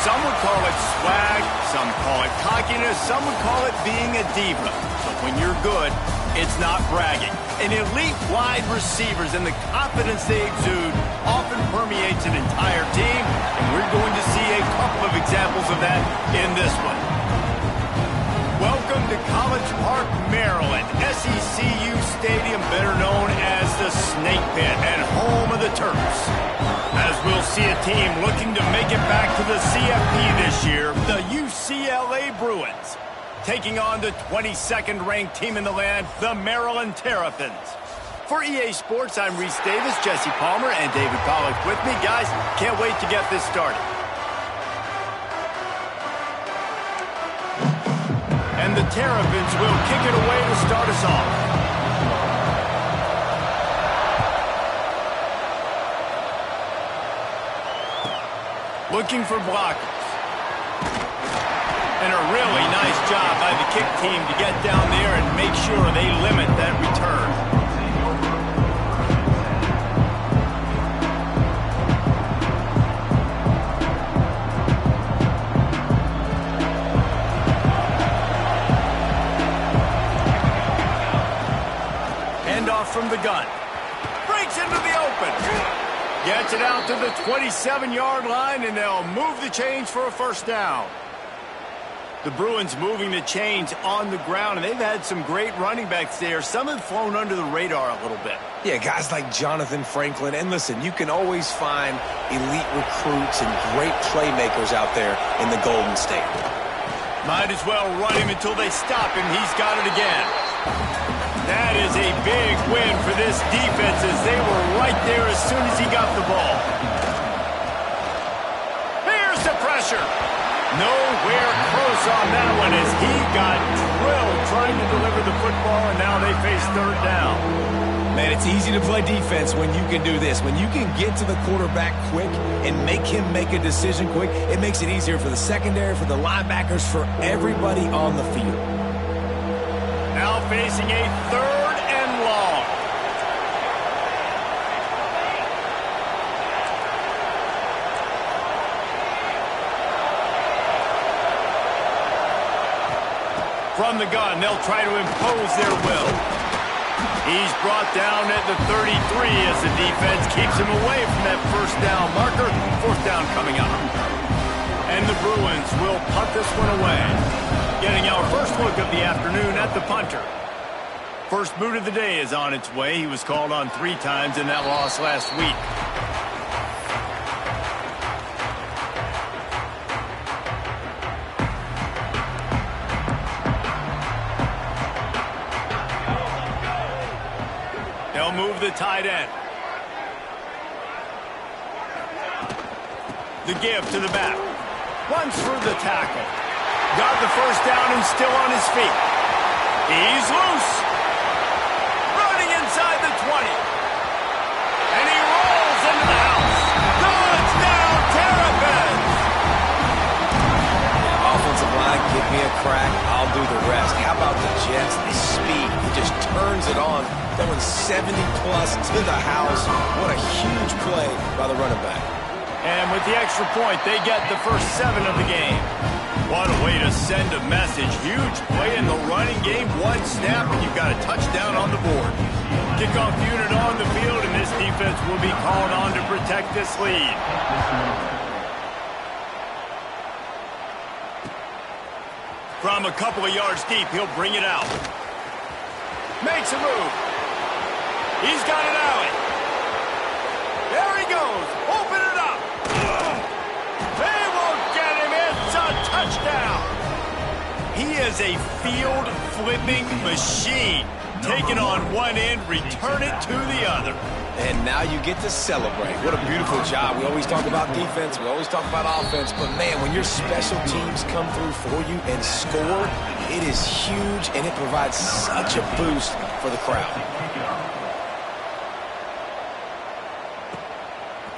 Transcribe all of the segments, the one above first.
Some would call it swag, some call it cockiness, some would call it being a diva. But when you're good, it's not bragging. And elite wide receivers and the confidence they exude often permeates an entire team, and we're going to see a couple of examples of that in this one. Welcome to College Park, Maryland, SECU Stadium, better known as the Snake Pit and home of the Terps. As we'll see a team looking to make it back to the CFP this year, the UCLA Bruins, taking on the 22nd ranked team in the land, the Maryland Terrapins. For EA Sports, I'm Reese Davis, Jesse Palmer, and David Pollack with me. Guys, can't wait to get this started. And the Terrapins will kick it away to start us off. Looking for blockers. And a really nice job by the kick team to get down there and make sure they limit that return. Handoff from the gun. Breaks into the open. Gets it out to the 27-yard line, and they'll move the chains for a first down. The Bruins moving the chains on the ground, and they've had some great running backs there. Some have flown under the radar a little bit. Yeah, guys like Jonathan Franklin. And listen, you can always find elite recruits and great playmakers out there in the Golden State. Might as well run him until they stop him. He's got it again. That is a big win for this defense as they were right there as soon as he got the ball. Here's the pressure. Nowhere close on that one as he got drilled trying to deliver the football, and now they face third down. Man, it's easy to play defense when you can do this. When you can get to the quarterback quick and make him make a decision quick, it makes it easier for the secondary, for the linebackers, for everybody on the field. Now facing a third and long. From the gun, they'll try to impose their will. He's brought down at the 33 as the defense keeps him away from that first down marker. Fourth down coming up. And the Bruins will punt this one away. Getting our first look of the afternoon at the punter. First boot of the day is on its way. He was called on 3 times in that loss last week. They'll move the tight end. The give to the back. Runs through the tackle. Got the first down and still on his feet. He's loose. Running inside the 20. And he rolls into the house. Touchdown, Terrapins! Offensive line, give me a crack, I'll do the rest. How about the Jets? The speed. He just turns it on, throwing 70-plus to the house. What a huge play by the running back. And with the extra point, they get the first 7 of the game. What a way to send a message. Huge play in the running game. One snap, and you've got a touchdown on the board. Kickoff unit on the field, and this defense will be called on to protect this lead. From a couple of yards deep, he'll bring it out. Makes a move. He's got an alley. There he goes. Open it up. They won't get him. It's a touchdown. He is a field-flipping machine. Take it on one end, return it to the other. And now you get to celebrate. What a beautiful job. We always talk about defense. We always talk about offense. But, man, when your special teams come through for you and score, it is huge, and it provides such a boost for the crowd.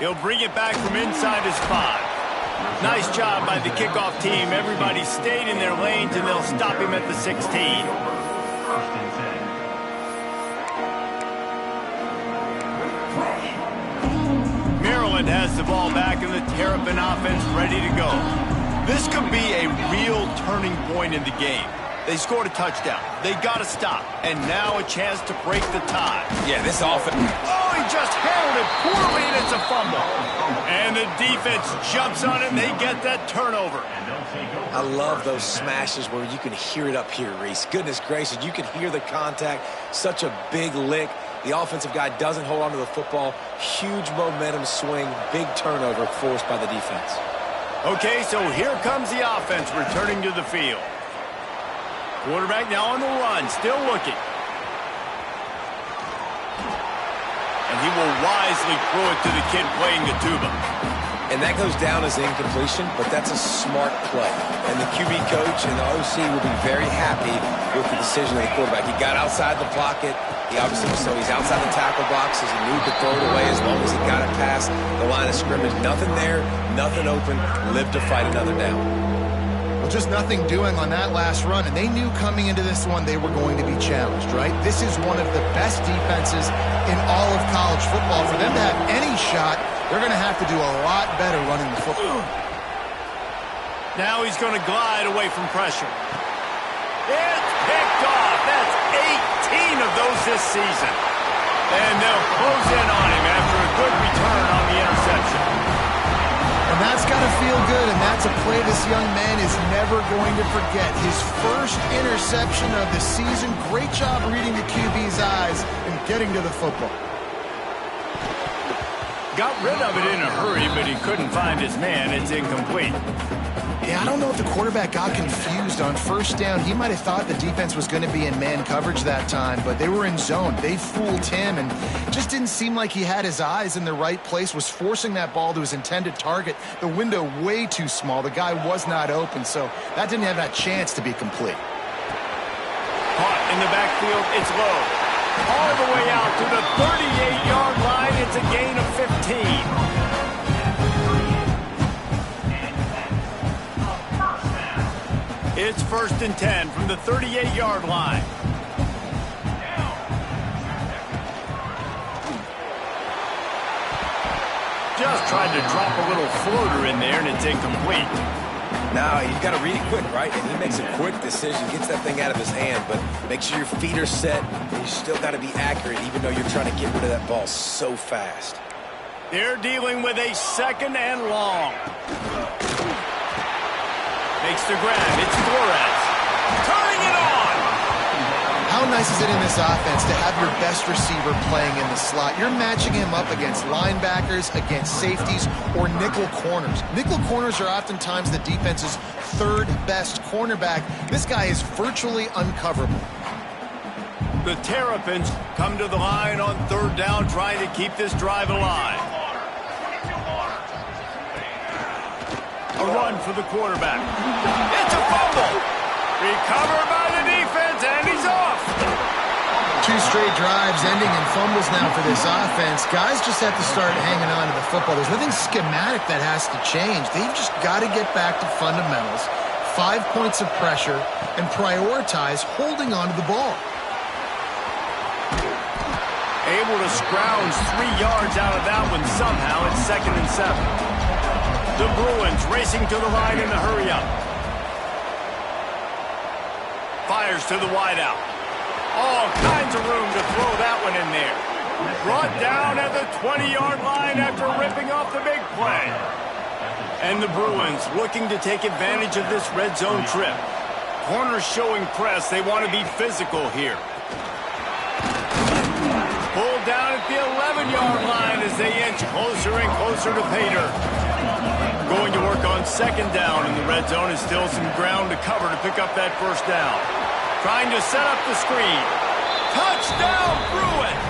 He'll bring it back from inside his 5. Nice job by the kickoff team. Everybody stayed in their lanes, and they'll stop him at the 16. Maryland has the ball back, and the Terrapin offense ready to go. This could be a real turning point in the game. They scored a touchdown. They got to stop. And now a chance to break the tie. Yeah, this offense. Oh, he just handled it poorly, and it's a fumble. And the defense jumps on it, and they get that turnover. I love those smashes where you can hear it up here, Reese. Goodness gracious, you can hear the contact. Such a big lick. The offensive guy doesn't hold on to the football. Huge momentum swing. Big turnover forced by the defense. Okay, so here comes the offense returning to the field. Quarterback now on the run, still looking. And he will wisely throw it to the kid playing the tuba. And that goes down as incompletion, but that's a smart play. And the QB coach and the OC will be very happy with the decision of the quarterback. He got outside the pocket. He obviously, so he's outside the tackle boxes. He knew to throw it away as long as he got it past the line of scrimmage. Nothing there, nothing open. Lived to fight another down. Well, just nothing doing on that last run, and they knew coming into this one they were going to be challenged, right? This is one of the best defenses in all of college football. For them to have any shot, they're going to have to do a lot better running the football. Now he's going to glide away from pressure. It's picked off. That's 18 of those this season. And they'll close in on him after a good return on the interception. And that's got to feel good, and that's a play this young man is never going to forget. His first interception of the season. Great job reading the QB's eyes and getting to the football. Got rid of it in a hurry, but he couldn't find his man. It's incomplete. Yeah, I don't know if the quarterback got confused on first down. He might have thought the defense was going to be in man coverage that time, but they were in zone. They fooled him, and just didn't seem like he had his eyes in the right place, was forcing that ball to his intended target. The window way too small. The guy was not open, so that didn't have that chance to be complete. Caught in the backfield. It's low. All the way out to the 38-yard line. It's a gain of 15. It's 1st and 10 from the 38-yard line. Just tried to drop a little floater in there, and it's incomplete. Now, you've got to read it quick, right? And he makes a quick decision, gets that thing out of his hand, but make sure your feet are set, and you still got to be accurate, even though you're trying to get rid of that ball so fast. They're dealing with a 2nd and long. Makes the grab. It's Flores. Turning it on. How nice is it in this offense to have your best receiver playing in the slot? You're matching him up against linebackers, against safeties, or nickel corners. Nickel corners are oftentimes the defense's 3rd best cornerback. This guy is virtually uncoverable. The Terrapins come to the line on 3rd down, trying to keep this drive alive. A run for the quarterback. It's a fumble. Recovered by the defense, and he's off. 2 straight drives ending in fumbles now for this offense. Guys just have to start hanging on to the football. There's nothing schematic that has to change. They've just got to get back to fundamentals, 5 points of pressure, and prioritize holding on to the ball. Able to scrounge 3 yards out of that one somehow. It's 2nd and 7. The Bruins racing to the line in the hurry-up. Fires to the wideout. All kinds of room to throw that one in there. Brought down at the 20-yard line after ripping off the big play. And the Bruins looking to take advantage of this red zone trip. Corners showing press. They want to be physical here. Pulled down at the 11-yard line as they inch closer and closer to Pater. Going to work on 2nd down in the red zone, and still some ground to cover to pick up that 1st down. Trying to set up the screen. Touchdown, Bruins!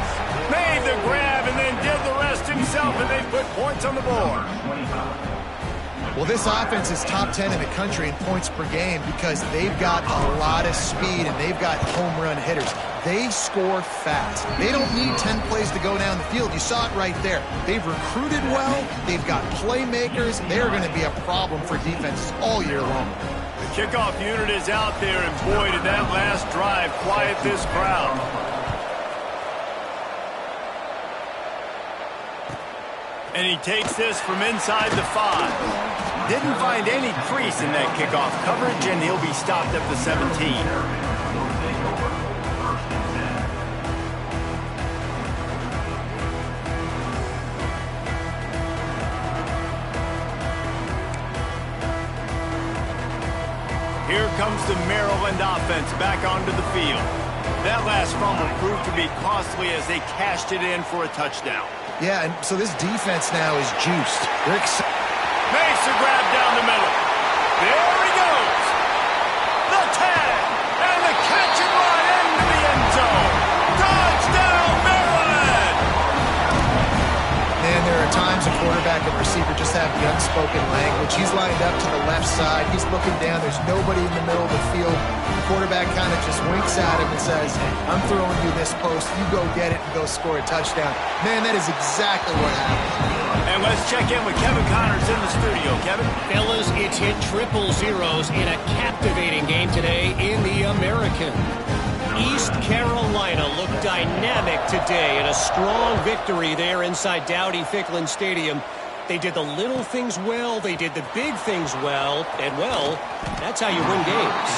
Made the grab and then did the rest himself, and they put points on the board. Well, this offense is top 10 in the country in points per game because they've got a lot of speed and they've got home run hitters. They score fast. They don't need 10 plays to go down the field. You saw it right there. They've recruited well. They've got playmakers. They're going to be a problem for defenses all year long. The kickoff unit is out there, and boy, did that last drive quiet this crowd. And he takes this from inside the 5. Didn't find any crease in that kickoff coverage, and he'll be stopped at the 17. Here comes the Maryland offense back onto the field. That last fumble proved to be costly as they cashed it in for a touchdown. Yeah, and so this defense now is juiced. Makes a grab down the middle. There he goes. The tag and the catch and run into the end zone. Touchdown, Maryland! Man, there are times a quarterback and receiver just have the unspoken language. He's lined up to the left side. He's looking down. There's nobody in the middle of the field. The quarterback kind of just winks at him and says, I'm throwing you this post. You go get it and go score a touchdown. Man, that is exactly what happened. And let's check in with Kevin Connors in the studio. Kevin? Fellas, it's hit triple zeros in a captivating game today in the American. East Carolina looked dynamic today in a strong victory there inside Dowdy-Ficklin Stadium. They did the little things well, they did the big things well, and well, that's how you win games.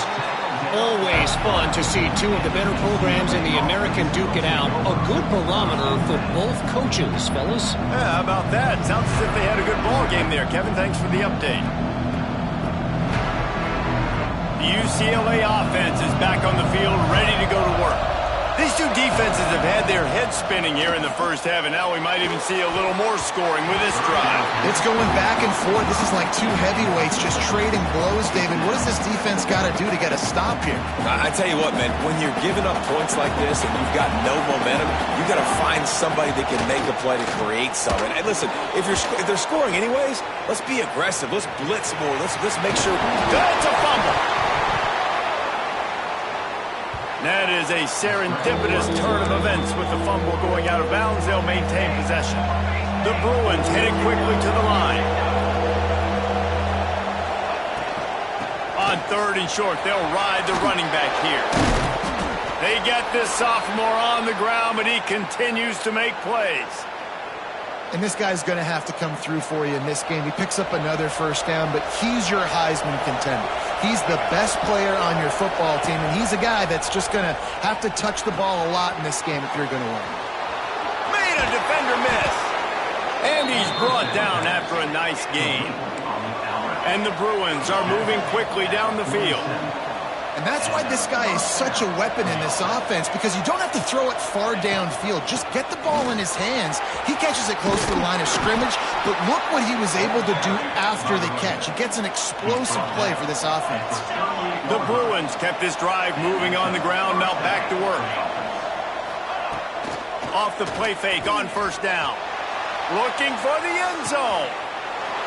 Always fun to see two of the better programs in the American duke it out. A good barometer for both coaches, fellas. Yeah, how about that? Sounds as if they had a good ball game there. Kevin, thanks for the update. The UCLA offense is back on the field, ready to go to work. These two defenses have had their heads spinning here in the first half, and now we might even see a little more scoring with this drive. It's going back and forth. This is like two heavyweights just trading blows, David. What does this defense got to do to get a stop here? I tell you what, man, when you're giving up points like this and you've got no momentum, you got to find somebody that can make a play to create something. And listen, if they're scoring anyways, let's be aggressive. Let's blitz more. Let's make sure. That's a fumble. That is a serendipitous turn of events with the fumble going out of bounds. They'll maintain possession. The Bruins headed quickly to the line. On third and short, they'll ride the running back here. They get this sophomore on the ground, but he continues to make plays. And this guy's going to have to come through for you in this game. He picks up another first down, but he's your Heisman contender. He's the best player on your football team, and he's a guy that's just going to have to touch the ball a lot in this game if you're going to win. Made a defender miss. And he's brought down after a nice gain. And the Bruins are moving quickly down the field. And that's why this guy is such a weapon in this offense, because you don't have to throw it far downfield. Just get the ball in his hands. He catches it close to the line of scrimmage, but look what he was able to do after the catch. He gets an explosive play for this offense. The Bruins kept this drive moving on the ground, now back to work. Off the play fake on first down. Looking for the end zone.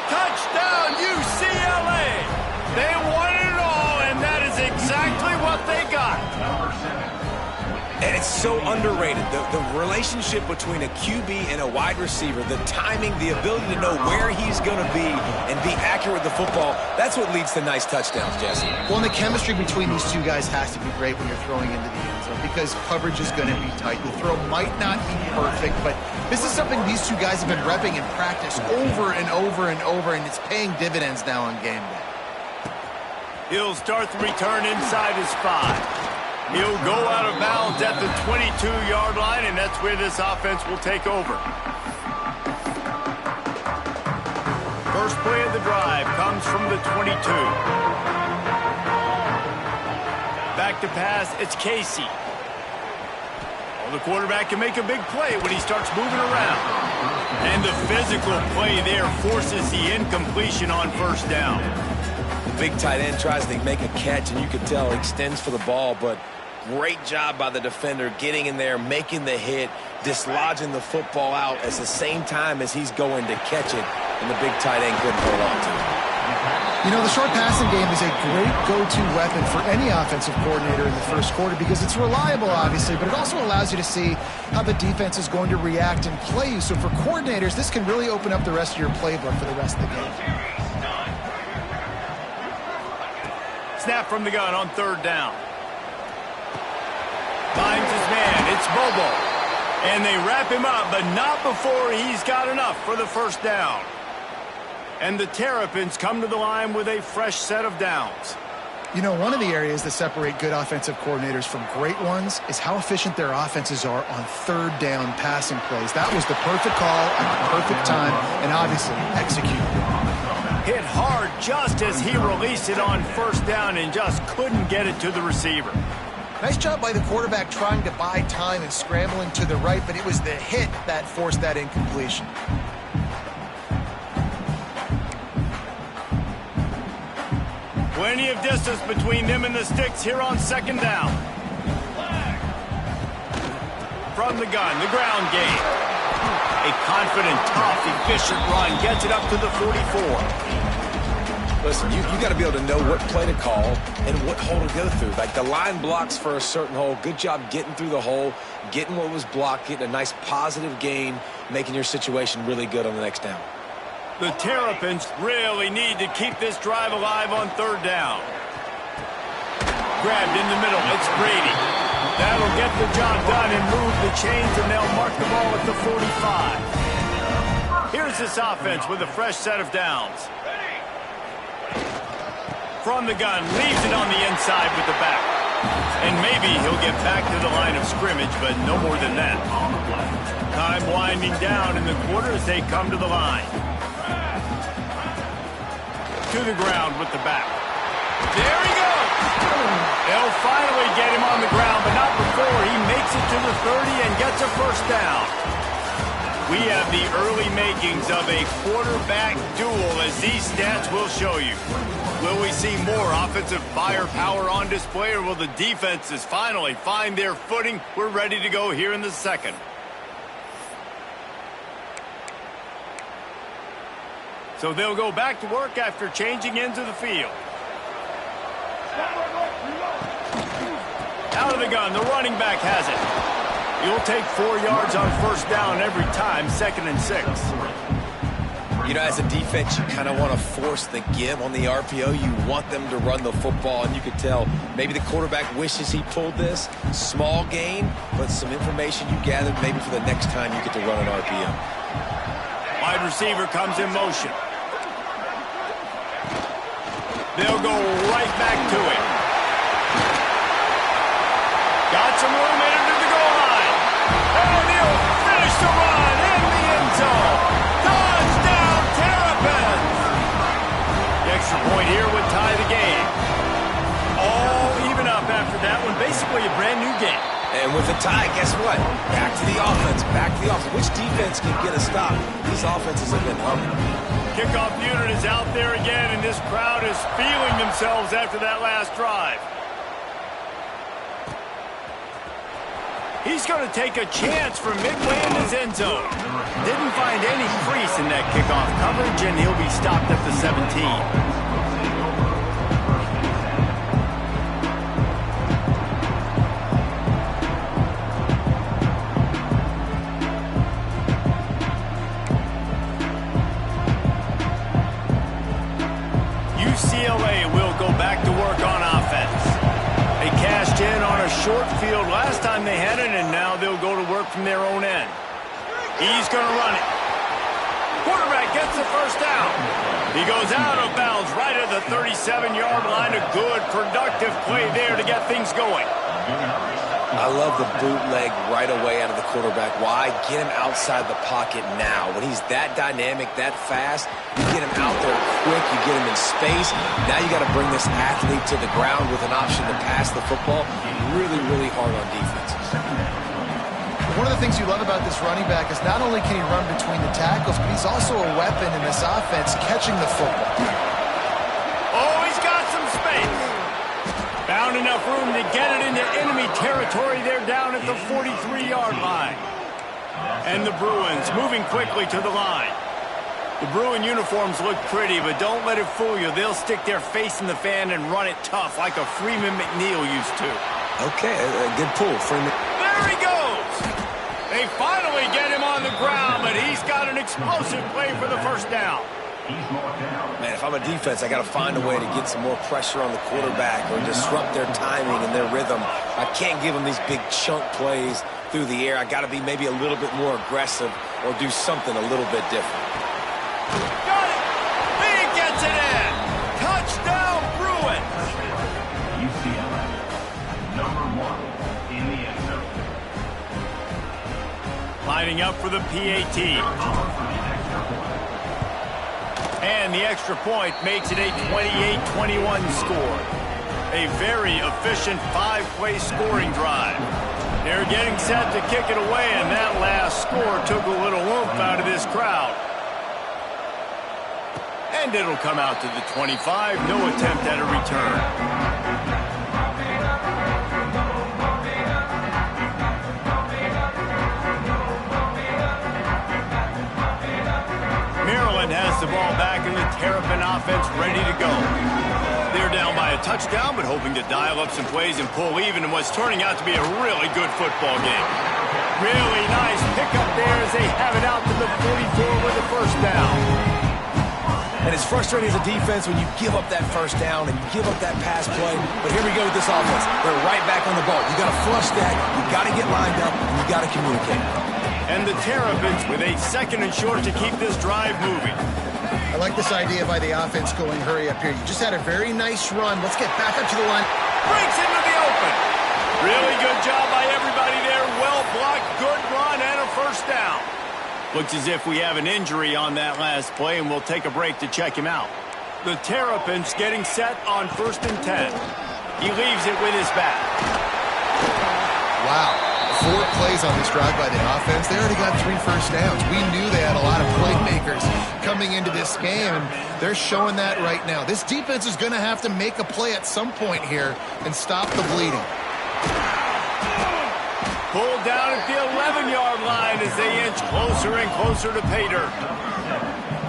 Touchdown, UCLA! They won it all, and that is exactly what they got. And it's so underrated. The relationship between a QB and a wide receiver, the timing, the ability to know where he's going to be and be accurate with the football, that's what leads to nice touchdowns, Jesse. Well, and the chemistry between these two guys has to be great when you're throwing into the end zone, because coverage is going to be tight. The throw might not be perfect, but this is something these two guys have been repping in practice over and over and over, and it's paying dividends now on game day. He'll start the return inside his 5. He'll go out of bounds at the 22-yard line, and that's where this offense will take over. First play of the drive comes from the 22. Back to pass, it's Casey. Well, the quarterback can make a big play when he starts moving around. And the physical play there forces the incompletion on first down. The big tight end tries to make a catch, and you can tell he extends for the ball, but great job by the defender getting in there, making the hit, dislodging the football out at the same time as he's going to catch it, and the big tight end couldn't hold on to it. You know, the short passing game is a great go-to weapon for any offensive coordinator in the first quarter because it's reliable, obviously, but it also allows you to see how the defense is going to react and play you. So for coordinators, this can really open up the rest of your playbook for the rest of the game. Snap from the gun on third down. Finds his man. It's Bobo. And they wrap him up, but not before he's got enough for the first down. And the Terrapins come to the line with a fresh set of downs. You know, one of the areas that separate good offensive coordinators from great ones is how efficient their offenses are on third down passing plays. That was the perfect call at the perfect time, and obviously executed. Hit hard just as he released it on first down and just couldn't get it to the receiver. Nice job by the quarterback trying to buy time and scrambling to the right, but it was the hit that forced that incompletion. Plenty of distance between them and the sticks here on second down. From the gun, the ground game. A confident, tough, efficient run gets it up to the 44. Listen, you got to be able to know what play to call and what hole to go through. Like the line blocks for a certain hole. Good job getting through the hole, getting what was blocked, getting a nice positive gain, making your situation really good on the next down. The Terrapins really need to keep this drive alive on third down. Grabbed in the middle. It's Brady. That'll get the job done and move the chains, and they'll mark the ball at the 45. Here's this offense with a fresh set of downs. From the gun, leaves it on the inside with the back. And maybe he'll get back to the line of scrimmage, but no more than that. Time winding down in the quarter as they come to the line. To the ground with the back. There he goes! They'll finally get him on the ground, but not before he makes it to the 30 and gets a first down. We have the early makings of a quarterback duel, as these stats will show you. Will we see more offensive firepower on display, or will the defenses finally find their footing? We're ready to go here in the second. So they'll go back to work after changing into the field. Out of the gun, the running back has it. You'll take 4 yards on first down every time, 2nd and 6. You know, as a defense, you kind of want to force the give on the RPO. You want them to run the football, and you could tell maybe the quarterback wishes he pulled this. Small gain, but some information you gathered maybe for the next time you get to run an RPO. Wide receiver comes in motion. They'll go right back to it. Got some room in it to the goal line. And he'll finish the run in the end zone. Touchdown, Terrapins! The extra point here would tie the game. All even up after that one. Basically a brand new game. And with a tie, guess what? Back to the offense. Back to the offense. Which defense can get a stop? These offenses have been humming. Kickoff unit is out there again, and this crowd is feeling themselves after that last drive. He's going to take a chance from midway in his end zone. Didn't find any crease in that kickoff coverage, and he'll be stopped at the 17. UCLA will go back to work on offense. They cashed in on a short field last time they had it, and now they'll go to work from their own end. He's going to run it. Quarterback gets the first down. He goes out of bounds right at the 37-yard line. A good, productive play there to get things going. I love the bootleg right away out of the quarterback. Why? Get him outside the pocket now. When he's that dynamic, that fast, you get him out there quick, you get him in space. Now you got to bring this athlete to the ground with an option to pass the football. Really, really hard on defenses. One of the things you love about this running back is not only can he run between the tackles, but he's also a weapon in this offense catching the football. Oh, he's got some space. Found enough room to get it into enemy territory. They're down at the 43-yard line. And the Bruins moving quickly to the line. The Bruin uniforms look pretty, but don't let it fool you. They'll stick their face in the fan and run it tough like a Freeman McNeil used to. Okay, a good pull. Freeman. There he goes. They finally get him on the ground, but he's got an explosive play for the first down. Man, if I'm a defense, I got to find a way to get some more pressure on the quarterback or disrupt their timing and their rhythm. I can't give them these big chunk plays through the air. I got to be maybe a little bit more aggressive or do something a little bit different. Got it! lining up for the PAT. And the extra point makes it a 28-21 score. A very efficient 5-play scoring drive. They're getting set to kick it away, and that last score took a little oomph out of this crowd. And it'll come out to the 25. No attempt at a return. Has the ball back in the Terrapin offense ready to go. They're down by a touchdown, but hoping to dial up some plays and pull even in what's turning out to be a really good football game. Really nice pickup there as they have it out to the 44 with the first down. And it's frustrating as a defense when you give up that first down and you give up that pass play. But here we go with this offense. They're right back on the ball. You got to flush that. You got to get lined up, and you got to communicate. And the Terrapins with a 2nd and short to keep this drive moving. I like this idea by the offense going hurry up here. You just had a very nice run. Let's get back up to the line. Breaks into the open. Really good job by everybody there. Well blocked, good run, and a first down. Looks as if we have an injury on that last play, and we'll take a break to check him out. The Terrapins getting set on 1st and 10. He leaves it with his back. Wow. 4 plays on this drive by the offense. They already got 3 first downs. We knew they had a lot of playmakers coming into this game, and they're showing that right now. This defense is going to have to make a play at some point here and stop the bleeding. Pulled down at the 11-yard line as they inch closer and closer to pay dirt.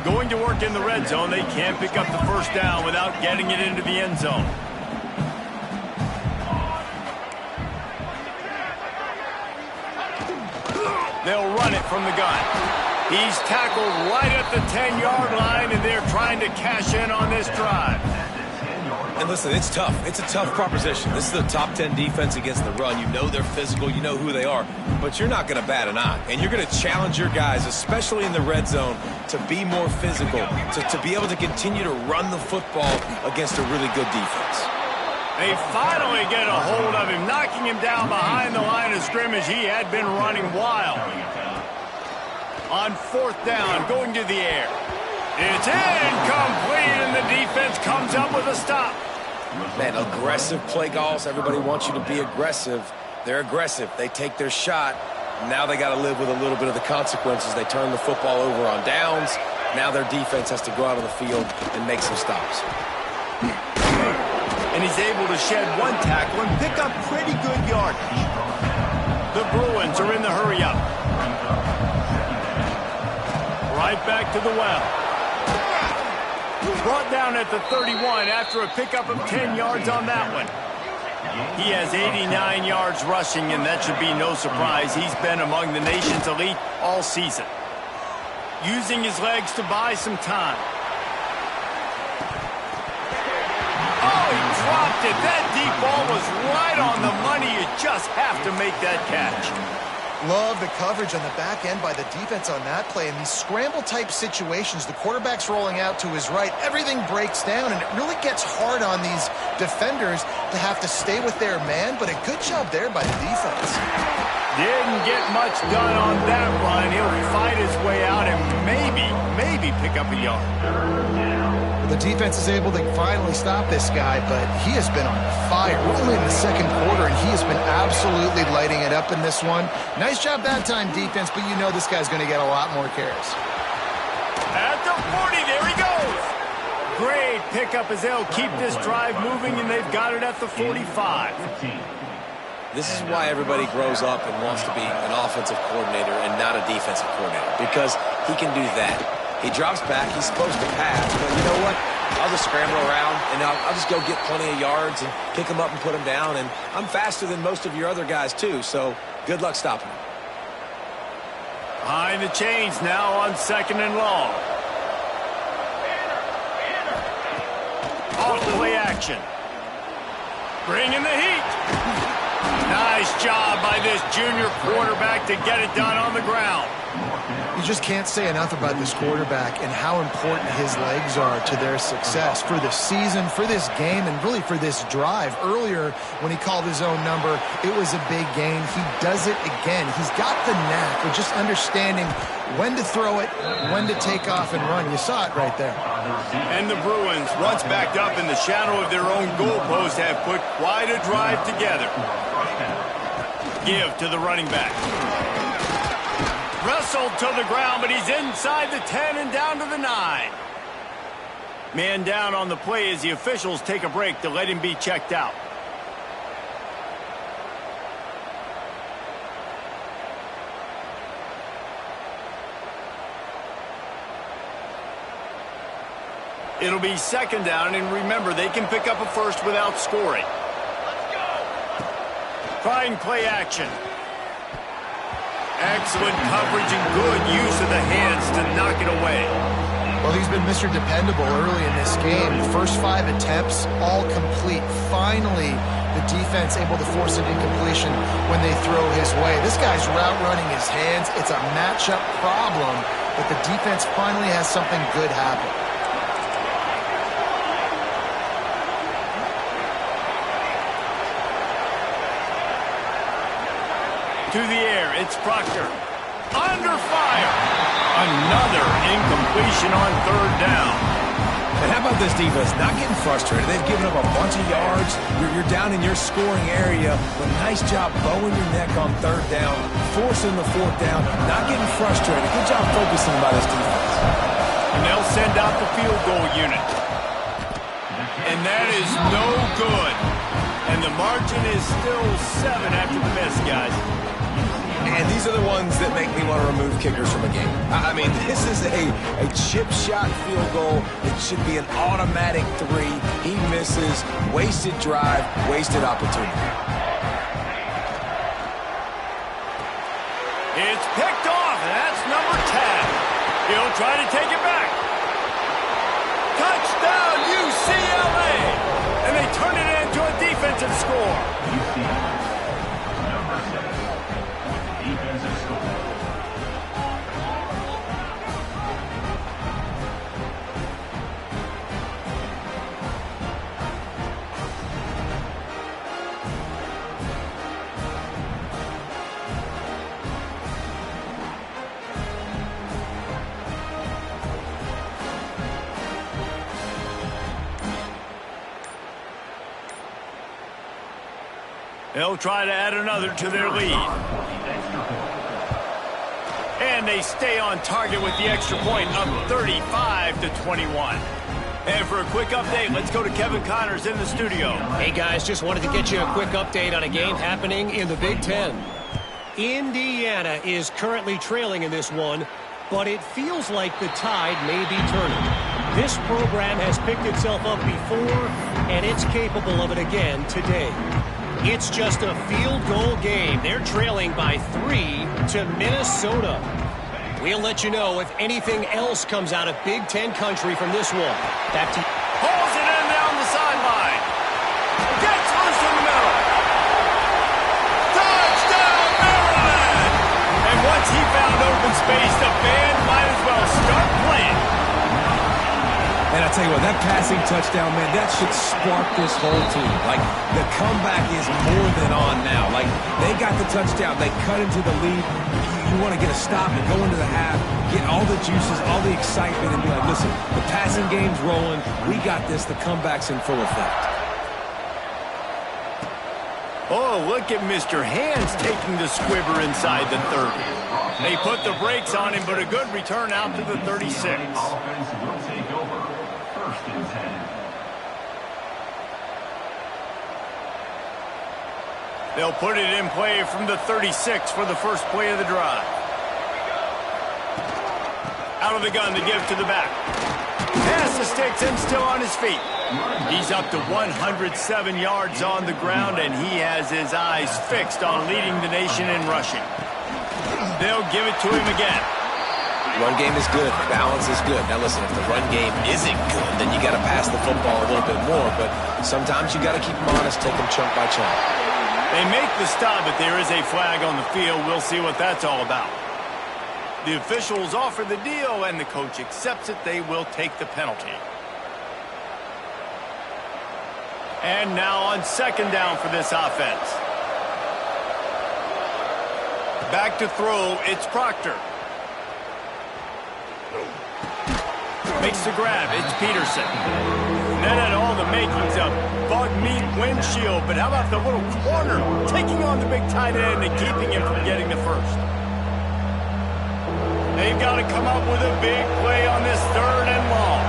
Going to work in the red zone. They can't pick up the first down without getting it into the end zone. They'll run it from the gun. He's tackled right at the 10-yard line, and they're trying to cash in on this drive. And listen, it's tough. It's a tough proposition. This is the top 10 defense against the run. You know they're physical. You know who they are. But you're not going to bat an eye. And you're going to challenge your guys, especially in the red zone, to be more physical, to be able to continue to run the football against a really good defense. They finally get a hold of him, knocking him down behind the line of scrimmage. He had been running wild. On 4th down, going to the air. It's incomplete, and the defense comes up with a stop. Man, aggressive play calls. Everybody wants you to be aggressive. They're aggressive. They take their shot. Now they got to live with a little bit of the consequences. They turn the football over on downs. Now their defense has to go out on the field and make some stops. And he's able to shed 1 tackle and pick up pretty good yardage. The Bruins are in the hurry-up. Right back to the well. Brought down at the 31 after a pickup of 10 yards on that one. He has 89 yards rushing, and that should be no surprise. He's been among the nation's elite all season. Using his legs to buy some time. Oh, he dropped it. That deep ball was right on the money. You just have to make that catch. Love the coverage on the back end by the defense on that play. In these scramble-type situations, the quarterback's rolling out to his right. Everything breaks down, and it really gets hard on these defenders to have to stay with their man, but a good job there by the defense. Didn't get much done on that run. He'll fight his way out and maybe pick up a yard. The defense is able to finally stop this guy, but he has been on fire. We're only in the 2nd quarter, and he has been absolutely lighting it up in this one. Nice job that time, defense, but you know this guy's going to get a lot more carries. At the 40, there he goes. Great pickup as they'll keep this drive moving, and they've got it at the 45. This is why everybody grows up and wants to be an offensive coordinator and not a defensive coordinator, because he can do that. He drops back. He's supposed to pass, but you know what? I'll just scramble around, and I'll just go get plenty of yards and pick him up and put him down, and I'm faster than most of your other guys, too, so good luck stopping him. Behind the chains now on 2nd and long. Off play action. Bringing the heat. Nice job by this junior quarterback to get it done on the ground. You just can't say enough about this quarterback and how important his legs are to their success for the season, for this game, and really for this drive. Earlier, when he called his own number, it was a big gain. He does it again. He's got the knack of just understanding when to throw it, when to take off and run. You saw it right there. And the Bruins, once backed up in the shadow of their own goalpost, have put quite a drive together. Give to the running back. Wrestled to the ground, but he's inside the 10 and down to the 9. Man down on the play as the officials take a break to let him be checked out. It'll be second down, and remember, they can pick up a first without scoring. Let's go. Trying play action. Excellent coverage and good use of the hands to knock it away. Well, he's been Mr. Dependable early in this game. The first 5 attempts, all complete. Finally, the defense able to force an incompletion when they throw his way. This guy's route running his hands. It's a matchup problem, but the defense finally has something good happen. To the air, it's Proctor. Under fire. Another incompletion on third down. And how about this defense? Not getting frustrated. They've given up a bunch of yards. You're down in your scoring area, but nice job bowing your neck on third down, forcing the fourth down, not getting frustrated. Good job focusing by this defense. And they'll send out the field goal unit. And that is no good. And the margin is still 7 after the miss, guys. And these are the ones that make me want to remove kickers from a game. I mean, this is a chip shot field goal. It should be an automatic 3. He misses. Wasted drive, wasted opportunity. It's picked off, and that's number 10. He'll try to take it back. Touchdown, UCLA! And they turn it into a defensive score. Number 7. Defensive score. They'll try to add another to their lead. And they stay on target with the extra point, up 35-21. And for a quick update, let's go to Kevin Connors in the studio. Hey, guys, just wanted to get you a quick update on a game happening in the Big Ten. Indiana is currently trailing in this one, but it feels like the tide may be turning. This program has picked itself up before, and it's capable of it again today. It's just a field goal game. They're trailing by 3 to Minnesota. We'll let you know if anything else comes out of Big Ten country from this one. Back to Pulls it in down the sideline. Gets loose in the middle. Touchdown, Maryland! And once he found open space, the band might as well start playing. And I tell you what, that passing touchdown, man, that should spark this whole team. Like, the comeback is more than on now. Like, they got the touchdown. They cut into the lead. You want to get a stop and go into the half, get all the juices, all the excitement, and be like, listen, the passing game's rolling. We got this. The comeback's in full effect. Oh, look at Mr. Hands taking the squibber inside the 30. They put the brakes on him, but a good return out to the 36. Offense will take over. First and 10. They'll put it in play from the 36 for the first play of the drive. Out of the gun to give to the back. Pass the sticks and still on his feet. He's up to 107 yards on the ground, and he has his eyes fixed on leading the nation in rushing. They'll give it to him again. Run game is good. Balance is good. Now, listen, if the run game isn't good, then you got to pass the football a little bit more. But sometimes you got to keep them honest, take them chunk by chunk. They make the stop, but there is a flag on the field. We'll see what that's all about. The officials offer the deal, and the coach accepts it. They will take the penalty. And now on second down for this offense. Back to throw, it's Proctor. Makes the grab, it's Peterson. That had all the makings of bug meat windshield, but how about the little corner taking on the big tight end and keeping him from getting the first? They've got to come up with a big play on this third and long.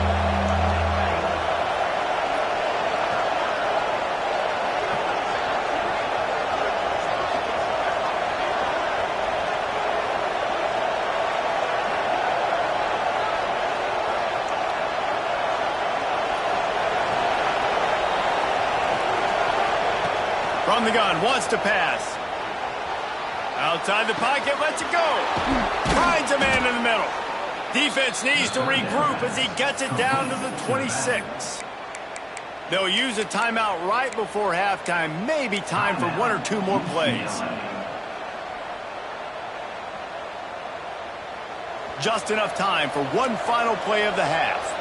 From the gun, wants to pass. Outside the pocket, lets it go. Finds a man in the middle. Defense needs to regroup as he gets it down to the 26. They'll use a timeout right before halftime. Maybe time for one or two more plays. Just enough time for one final play of the half.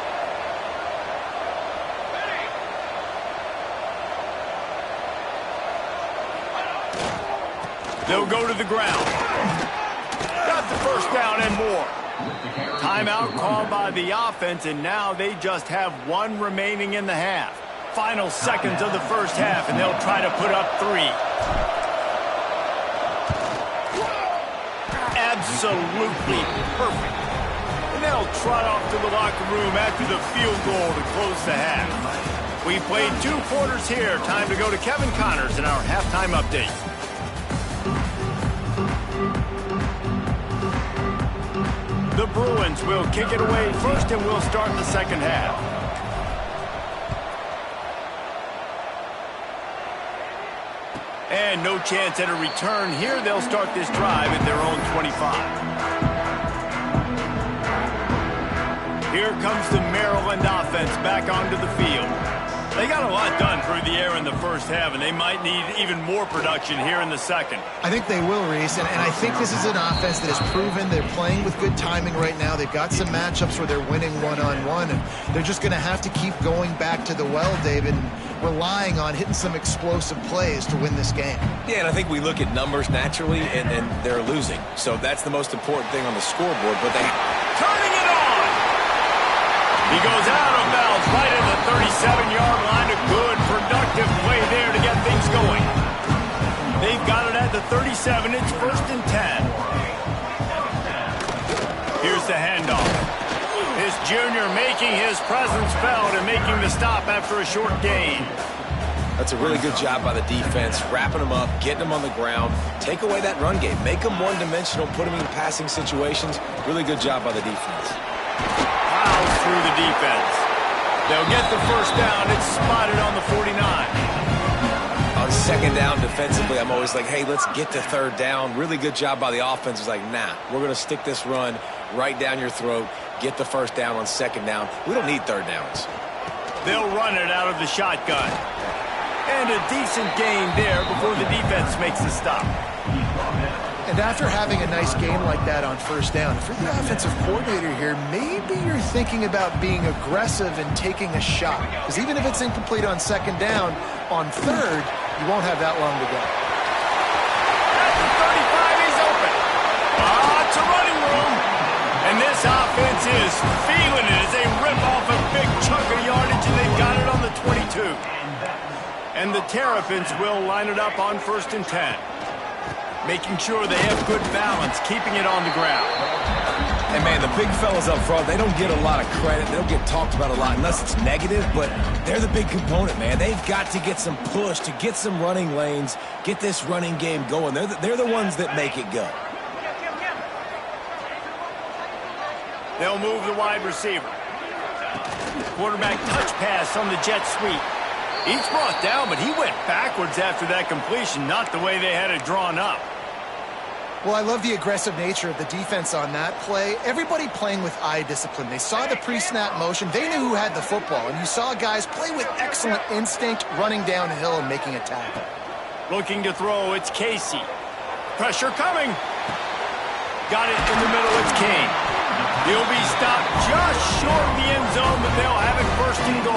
They'll go to the ground. Got the first down and more. Timeout called by the offense, and now they just have one remaining in the half. Final seconds of the first half, and they'll try to put up 3. Absolutely perfect. And they'll trot off to the locker room after the field goal to close the half. We played 2 quarters here. Time to go to Kevin Connors in our halftime update. The Bruins will kick it away first, and we'll start the second half. And no chance at a return here. They'll start this drive at their own 25. Here comes the Maryland offense back onto the field. They got a lot done through the air in the first half, and they might need even more production here in the second. I think they will, Reese, and I think this is an offense that has proven they're playing with good timing right now. They've got some matchups where they're winning one-on-one, and they're just going to have to keep going back to the well, David, and relying on hitting some explosive plays to win this game. Yeah, and I think we look at numbers naturally, and they're losing. So that's the most important thing on the scoreboard, but they... Turning it on! He goes out of bounds right at the 37-yard line. A good, productive play there to get things going. They've got it at the 37. It's 1st and 10. Here's the handoff. This junior making his presence felt and making the stop after a short gain. That's a really good job by the defense, wrapping them up, getting them on the ground, take away that run game, make them one-dimensional, put them in passing situations. Really good job by the defense. Through the defense. They'll get the first down. It's spotted on the 49. On second down defensively, I'm always like, hey, let's get to third down. Really good job by the offense. It's like, nah, we're going to stick this run right down your throat, get the first down on second down. We don't need third downs. They'll run it out of the shotgun. And a decent gain there before the defense makes the stop. And after having a nice game like that on first down, if you're the offensive coordinator here, maybe you're thinking about being aggressive and taking a shot. Because even if it's incomplete on second down, on third, you won't have that long to go. At the 35, he's open. It's a running room. And this offense is feeling it as they rip off a big chunk of yardage, and they've got it on the 22. And the Terrapins will line it up on 1st and 10. Making sure they have good balance, keeping it on the ground. And, man, the big fellas up front, they don't get a lot of credit. They don't get talked about a lot unless it's negative, but they're the big component, man. They've got to get some push, to get some running lanes, get this running game going. They're the ones that make it go. They'll move the wide receiver. Quarterback touch pass on the jet sweep. He's brought down, but he went backwards after that completion, not the way they had it drawn up. Well, I love the aggressive nature of the defense on that play. Everybody playing with eye discipline. They saw the pre-snap motion. They knew who had the football, and you saw guys play with excellent instinct, running downhill and making a tackle. Looking to throw, it's Casey. Pressure coming. Got it in the middle, it's Kane. He'll be stopped just short of the end zone, but they'll have it first and goal.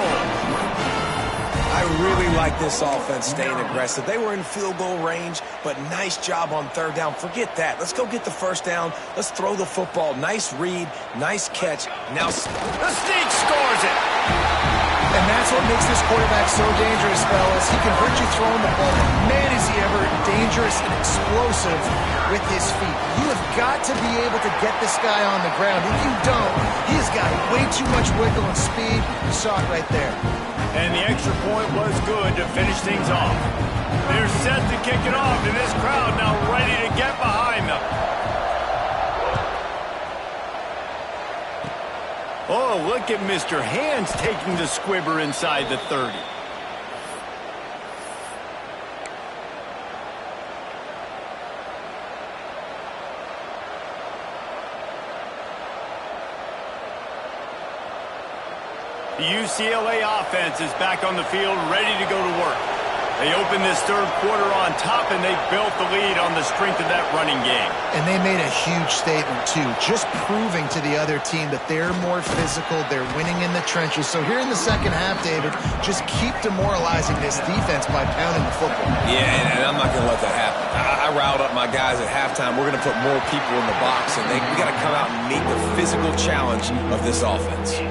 I really like this offense staying aggressive. They were in field goal range, but nice job on third down. Forget that. Let's go get the first down. Let's throw the football. Nice read, nice catch. Now the sneak scores it. And that's what makes this quarterback so dangerous, fellas. He can hurt you throwing the ball. Man, is he ever dangerous and explosive with his feet. You have got to be able to get this guy on the ground. If you don't, he has got way too much wiggle and speed. You saw it right there. And the extra point was good to finish things off. They're set to kick it off, and this crowd now ready to get behind them. Oh, look at Mr. Hands taking the squibber inside the 30. The UCLA offense is back on the field, ready to go to work. They opened this third quarter on top, and they built the lead on the strength of that running game. And they made a huge statement, too, just proving to the other team that they're more physical, they're winning in the trenches. So here in the second half, David, just keep demoralizing this defense by pounding the football. Yeah, and I'm not going to let that happen. I riled up my guys at halftime. We're going to put more people in the box, and we got to come out and meet the physical challenge of this offense.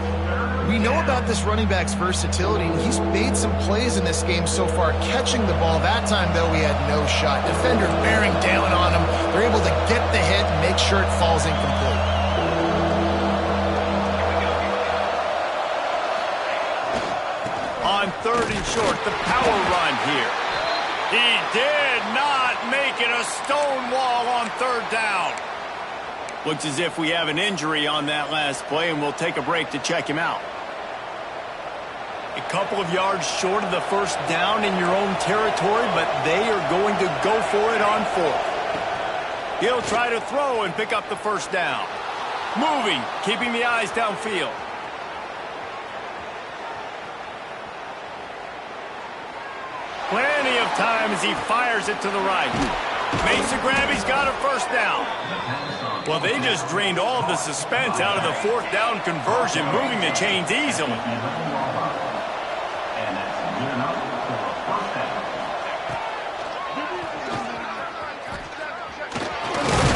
We know about this running back's versatility. He's made some plays in this game so far, catching the ball. That time, though, he had no shot. Defender bearing down on him. They're able to get the hit and make sure it falls incomplete. On third and short, the power run here. He did not make it a stone wall on third down. Looks as if we have an injury on that last play, and we'll take a break to check him out. A couple of yards short of the first down in your own territory, but they are going to go for it on fourth. He'll try to throw and pick up the first down. Moving, keeping the eyes downfield. Plenty of time as he fires it to the right. Makes the grab, he's got a first down. Well, they just drained all of the suspense out of the fourth down conversion, moving the chains easily.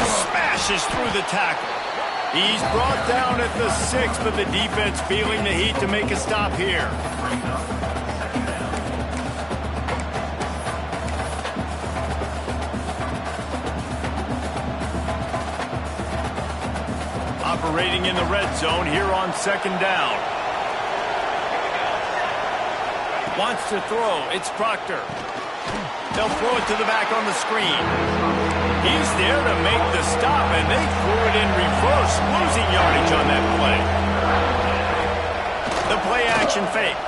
Smashes through the tackle. He's brought down at the 6, but the defense feeling the heat to make a stop here. Operating in the red zone here on second down. Wants to throw. It's Proctor. They'll throw it to the back on the screen. He's there to make the stop, and they threw it in reverse, losing yardage on that play. The play action fake.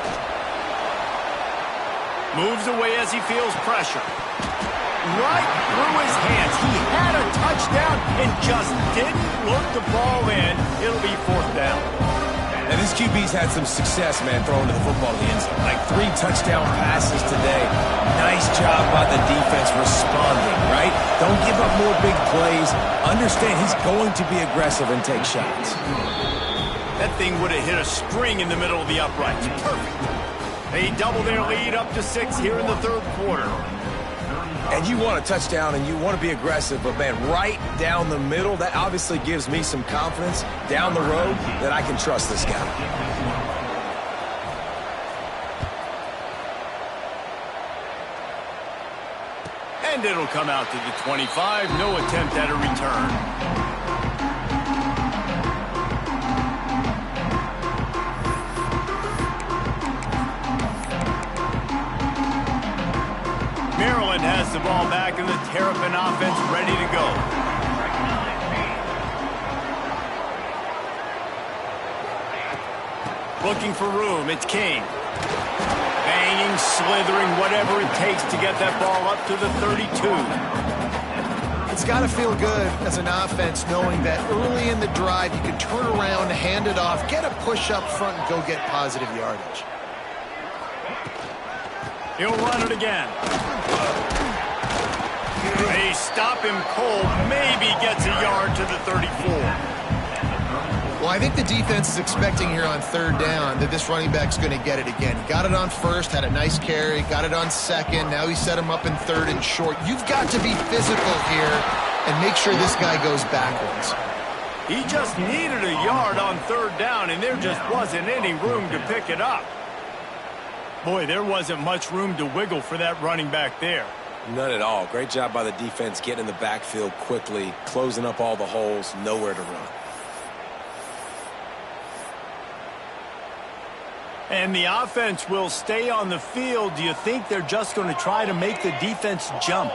Moves away as he feels pressure. Right through his hands. He had a touchdown and just didn't look the ball in. It'll be fourth down. And this QB's had some success, man, throwing to the football to the end zone. Like 3 touchdown passes today. Nice job by the defense responding, right? Don't give up more big plays. Understand he's going to be aggressive and take shots. That thing would have hit a string in the middle of the uprights. Perfect. They double their lead up to 6 here in the third quarter. And you want a touchdown and you want to be aggressive, but, man, right down the middle, that obviously gives me some confidence down the road that I can trust this guy. And it'll come out to the 25. No attempt at a return. Maryland has the ball back and the Terrapin offense ready to go. Looking for room, it's King. Banging, slithering, whatever it takes to get that ball up to the 32. It's got to feel good as an offense knowing that early in the drive you can turn around, hand it off, get a push up front, and go get positive yardage. He'll run it again. They stop him cold, maybe gets a yard to the 34. Well, I think the defense is expecting here on third down that this running back's going to get it again. He got it on first, had a nice carry, got it on second. Now he set him up in third and short. You've got to be physical here and make sure this guy goes backwards. He just needed a yard on third down, and there just wasn't any room to pick it up. Boy, there wasn't much room to wiggle for that running back there. None at all. Great job by the defense getting in the backfield quickly, closing up all the holes, nowhere to run. And the offense will stay on the field. Do you think they're just going to try to make the defense jump?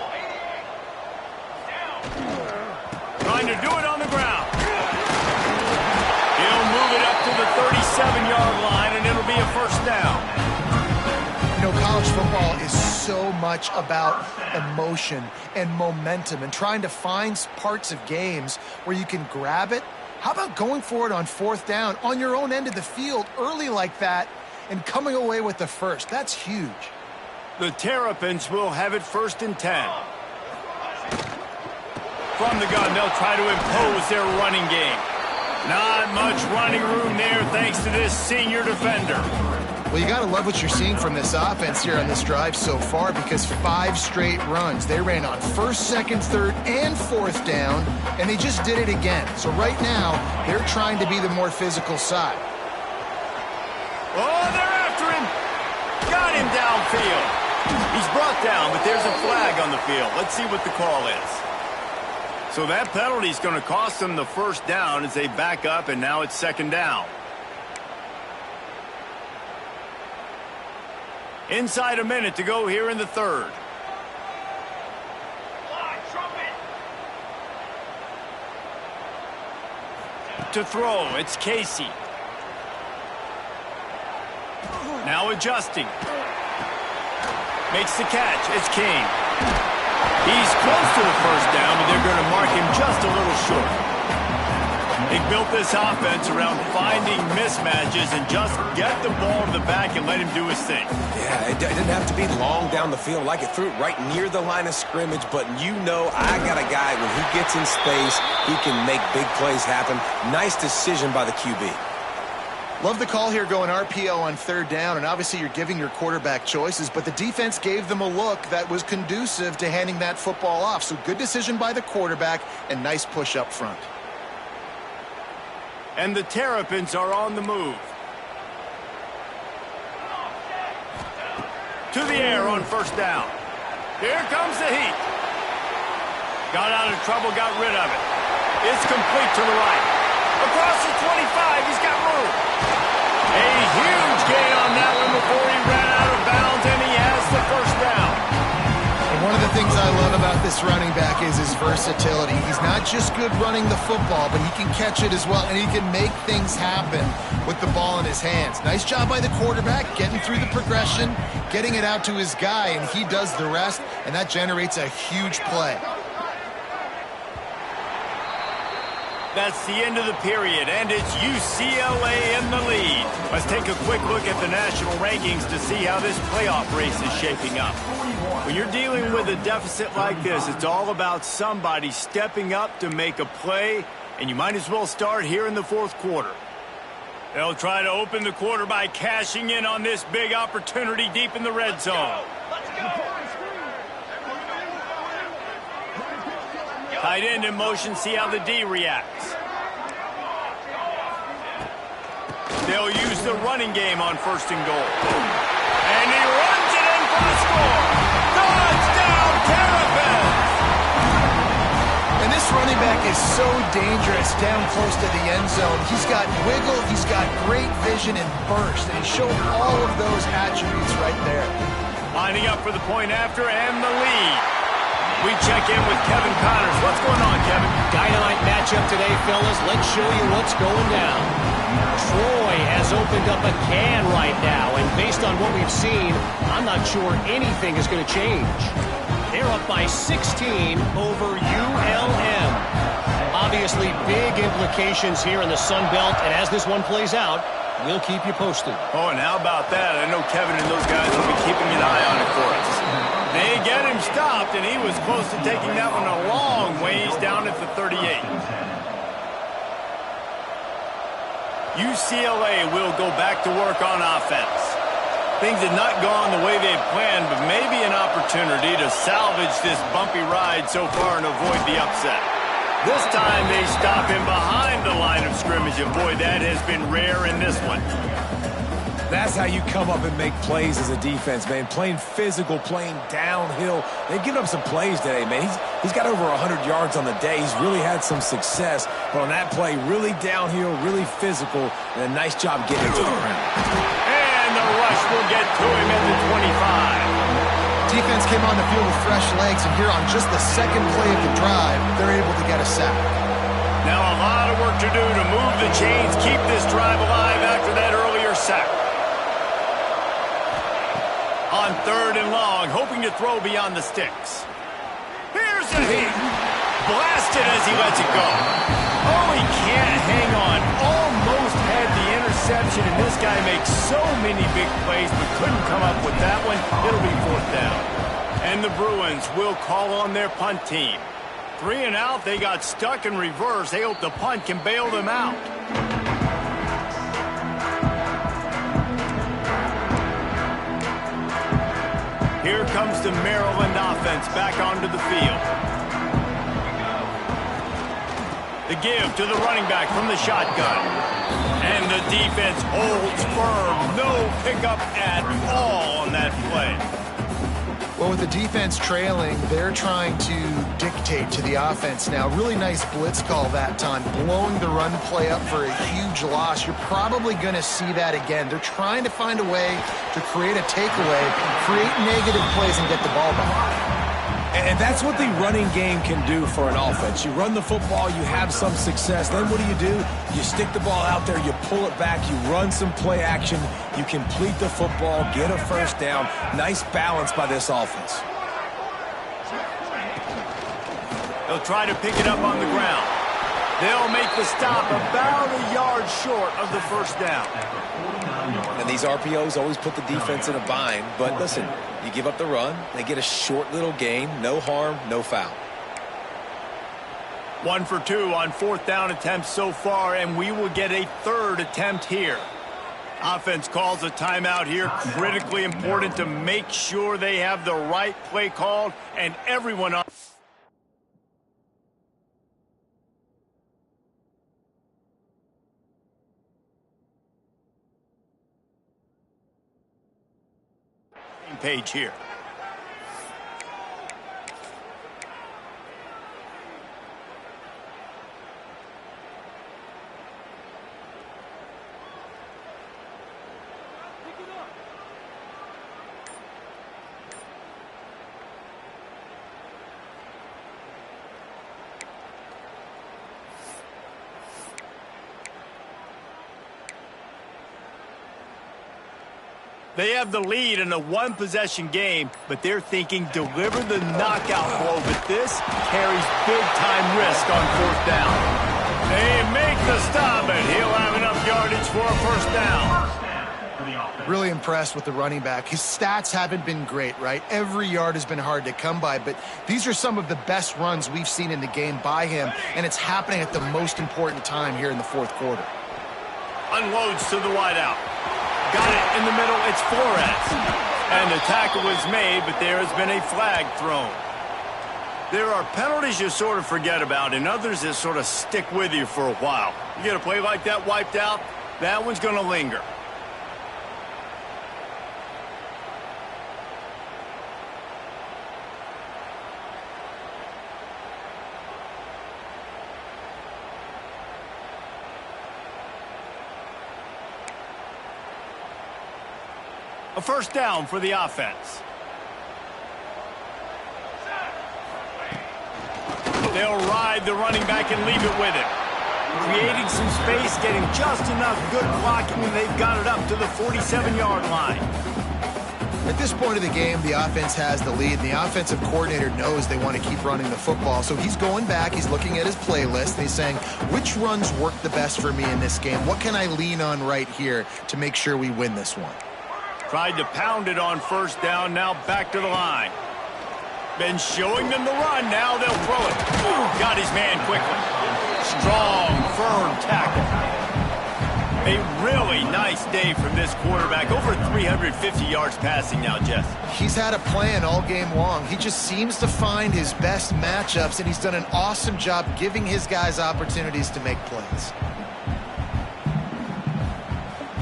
Trying to do it on the ground. He'll move it up to the 37-yard line, and it'll be a first down. You know, college football is so much about emotion and momentum and trying to find parts of games where you can grab it. How about going for it on fourth down on your own end of the field early like that and coming away with the first? That's huge. The Terrapins will have it 1st and 10. From the gun, they'll try to impose their running game. Not much running room there thanks to this senior defender. Well, you got to love what you're seeing from this offense here on this drive so far, because 5 straight runs. They ran on first, second, third, and fourth down, and they just did it again. So right now, they're trying to be the more physical side. Oh, they're after him. Got him downfield. He's brought down, but there's a flag on the field. Let's see what the call is. So that penalty is going to cost them the first down as they back up, and now it's 2nd down. Inside a minute to go here in the 3rd. To throw, it's Casey. Now adjusting. Makes the catch. It's King. He's close to the first down, but they're going to mark him just a little short. They built this offense around finding mismatches and just get the ball to the back and let him do his thing. Yeah, it didn't have to be long down the field. Like it threw it right near the line of scrimmage, but you know I got a guy, when he gets in space, he can make big plays happen. Nice decision by the QB. Love the call here going RPO on third down, and obviously you're giving your quarterback choices, but the defense gave them a look that was conducive to handing that football off. So good decision by the quarterback and nice push up front. And the Terrapins are on the move. To the air on first down. Here comes the heat. Got out of trouble, got rid of it. It's complete to the right. Across the 25, he's got room. A huge gain on that one before he ran out of bounds, and he has the first down. And one of the things I love about this running back is his versatility. He's not just good running the football, but he can catch it as well, and he can make things happen with the ball in his hands. Nice job by the quarterback, getting through the progression, getting it out to his guy, and he does the rest, and that generates a huge play. That's the end of the period, and it's UCLA in the lead. Let's take a quick look at the national rankings to see how this playoff race is shaping up. When you're dealing with a deficit like this, it's all about somebody stepping up to make a play, and you might as well start here in the 4th quarter. They'll try to open the quarter by cashing in on this big opportunity deep in the red zone. Tight end in motion, see how the D reacts. They'll use the running game on 1st and goal. And he runs it in for the score. Touchdown, Terrapins! And this running back is so dangerous down close to the end zone. He's got wiggle, he's got great vision and burst, and he showed all of those attributes right there. Lining up for the point after and the lead. We check in with Kevin Connors. What's going on, Kevin? Dynamite matchup today, fellas. Let's show you what's going down. Troy has opened up a can right now, and based on what we've seen, I'm not sure anything is going to change. They're up by 16 over ULM. Obviously, big implications here in the Sun Belt, and as this one plays out, We'll keep you posted. Oh, and how about that? I know Kevin and those guys will be keeping an eye on it for us. They get him stopped, and he was close to taking that one a long ways down at the 38. UCLA will go back to work on offense. Things had not gone the way they had planned, but maybe an opportunity to salvage this bumpy ride so far and avoid the upset. This time they stop him behind the line of scrimmage, and boy, that has been rare in this one. That's how you come up and make plays as a defense, man. Playing physical, playing downhill. They've given up some plays today, man. He's got over 100 yards on the day. He's really had some success. But on that play, really downhill, really physical, and a nice job getting it to the ground. And the rush will get to him at the 25. Defense came on the field with fresh legs, and here on just the second play of the drive, they're able to get a sack. Now a lot of work to do to move the chains, keep this drive alive after that earlier sack. On 3rd and long, hoping to throw beyond the sticks. Here's a hit. Blasted as he lets it go. Oh, he can't hang on. Almost had the interception, and this guy makes so many big plays, but couldn't come up with that one. It'll be 4th down. And the Bruins will call on their punt team. 3 and out, they got stuck in reverse. They hope the punt can bail them out. Here comes the Maryland offense back onto the field. The give to the running back from the shotgun. And the defense holds firm. No pickup at all on that play. Well, with the defense trailing, they're trying to dictate to the offense now. Really nice blitz call that time, blowing the run play up for a huge loss. You're probably going to see that again. They're trying to find a way to create a takeaway, create negative plays, and get the ball back. And that's what the running game can do for an offense. You run the football, you have some success. Then what do? You stick the ball out there, you pull it back, you run some play action, you complete the football, get a first down. Nice balance by this offense. They'll try to pick it up on the ground. They'll make the stop about a yard short of the first down. And these RPOs always put the defense in a bind. But listen, you give up the run, they get a short little gain, no harm, no foul. 1 for 2 on 4th down attempts so far, and we will get a 3rd attempt here. Offense calls a timeout here. Critically important to make sure they have the right play called and everyone on. Page here. They have the lead in a one-possession game, but they're thinking deliver the knockout blow, but this carries big-time risk on 4th down. They make the stop, and he'll have enough yardage for a first down. Really impressed with the running back. His stats haven't been great, right? Every yard has been hard to come by, but these are some of the best runs we've seen in the game by him, and it's happening at the most important time here in the 4th quarter. Unloads to the wideout. Got it in the middle, it's Flores. And the tackle was made, but there has been a flag thrown. There are penalties you sort of forget about, and others that sort of stick with you for a while. You get a play like that wiped out, that one's going to linger. A first down for the offense. They'll ride the running back and leave it with him. Creating some space, getting just enough good blocking, and they've got it up to the 47-yard line. At this point of the game, the offense has the lead, and the offensive coordinator knows they want to keep running the football. So he's going back, he's looking at his playlist, and he's saying, which runs work the best for me in this game? What can I lean on right here to make sure we win this one? Tried to pound it on first down, now back to the line. Been showing them the run, now they'll throw it. Ooh, got his man quickly. Strong, firm tackle. A really nice day from this quarterback. Over 350 yards passing now, Jeff. He's had a plan all game long. He just seems to find his best matchups, and he's done an awesome job giving his guys opportunities to make plays.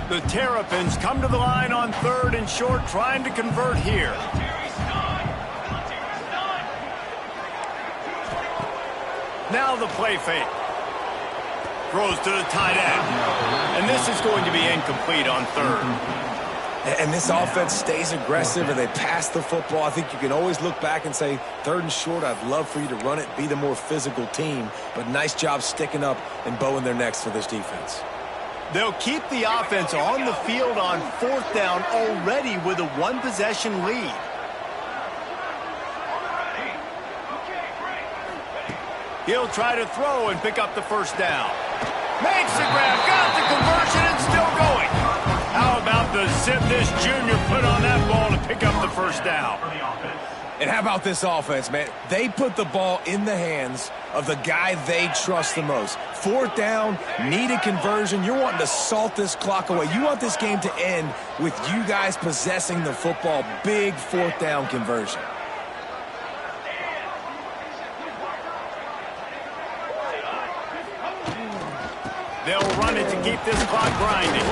The Terrapins come to the line on 3rd and short, trying to convert here. Now the play fake. Throws to the tight end. And this is going to be incomplete on 3rd. And this offense stays aggressive, and they pass the football. I think you can always look back and say, 3rd and short, I'd love for you to run it, be the more physical team. But nice job sticking up and bowing their necks for this defense. They'll keep the offense on the field on 4th down already with a one-possession lead. He'll try to throw and pick up the first down. Makes the grab, got the conversion, and still going. How about the zip this junior put on that ball to pick up the first down? And how about this offense, man? They put the ball in the hands of the guy they trust the most. 4th down, need a conversion. You're wanting to salt this clock away. You want this game to end with you guys possessing the football. Big 4th down conversion. They'll run it to keep this clock grinding.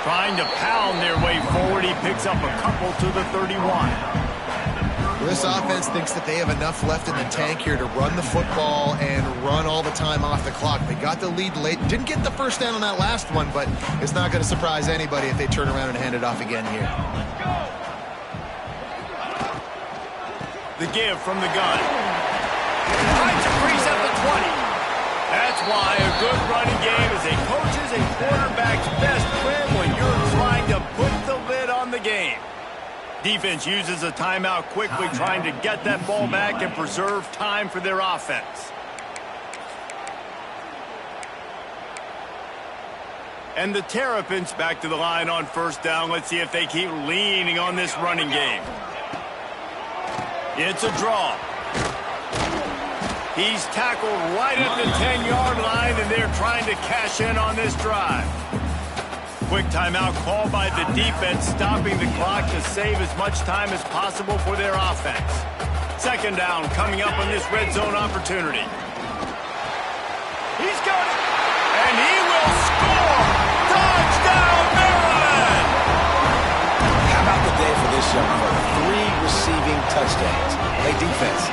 Trying to pound their way forward. He picks up a couple to the 31. Well, this offense thinks that they have enough left in the tank here to run the football and run all the time off the clock. They got the lead late. Didn't get the first down on that last one, but it's not going to surprise anybody if they turn around and hand it off again here. The give from the gun. Tries to freeze at the 20. That's why a good running game is a coach's and quarterback's best friend when you're trying to put the lid on the game. Defense uses a timeout quickly, trying to get that ball back and preserve time for their offense. And the Terrapins back to the line on 1st down. Let's see if they keep leaning on this running game. It's a draw. He's tackled right at the 10-yard line, and they're trying to cash in on this drive. Quick timeout called by the defense, stopping the clock to save as much time as possible for their offense. 2nd down coming up on this red zone opportunity. He's got it, and he will score! Touchdown, Maryland! How about the day for this young fella? 3 receiving touchdowns. Hey, defense,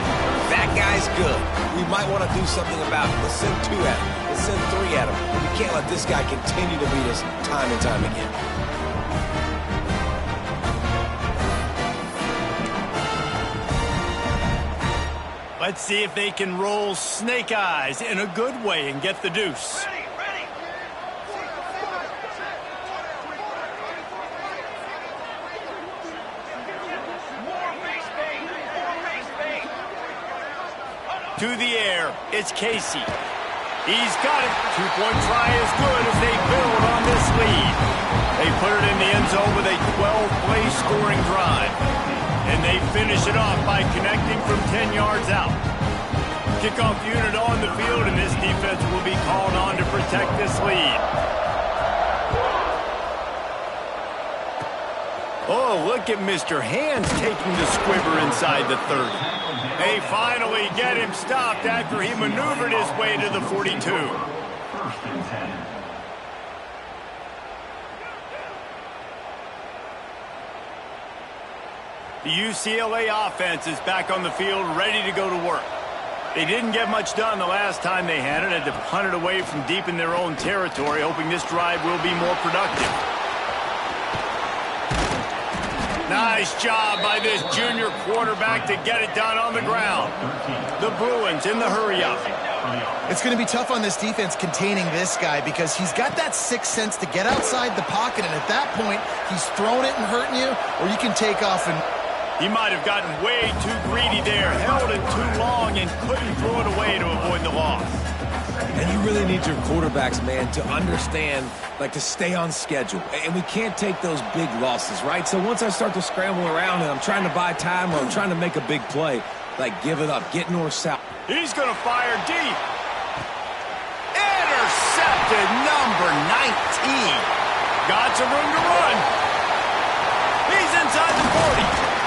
that guy's good. We might want to do something about it. Let's send 2 at him. Let's send 3 at him. We can't let this guy continue to beat us time and time again. Let's see if they can roll snake eyes in a good way and get the deuce. To the air, it's Casey. He's got it. 2-point try is good as they build on this lead. They put it in the end zone with a 12-play scoring drive. And they finish it off by connecting from 10 yards out. Kickoff unit on the field, and this defense will be called on to protect this lead. Oh, look at Mr. Hands taking the squibber inside the 30. They finally get him stopped after he maneuvered his way to the 42. 1st and 10. The UCLA offense is back on the field, ready to go to work. They didn't get much done the last time they had it. Had to punt it away from deep in their own territory, hoping this drive will be more productive. Nice job by this junior quarterback to get it done on the ground. The Bruins in the hurry-up. It's going to be tough on this defense containing this guy because he's got that sixth sense to get outside the pocket, and at that point, he's throwing it and hurting you, or you can take off and... He might have gotten way too greedy there, held it too long, and couldn't throw it away to avoid the loss. And you really need your quarterbacks, man, to understand, like, to stay on schedule. And we can't take those big losses, right? So once I start to scramble around and I'm trying to buy time or I'm trying to make a big play, like, give it up, get north-south. He's going to fire deep. Intercepted, number 19. Got some room to run. He's inside the 40.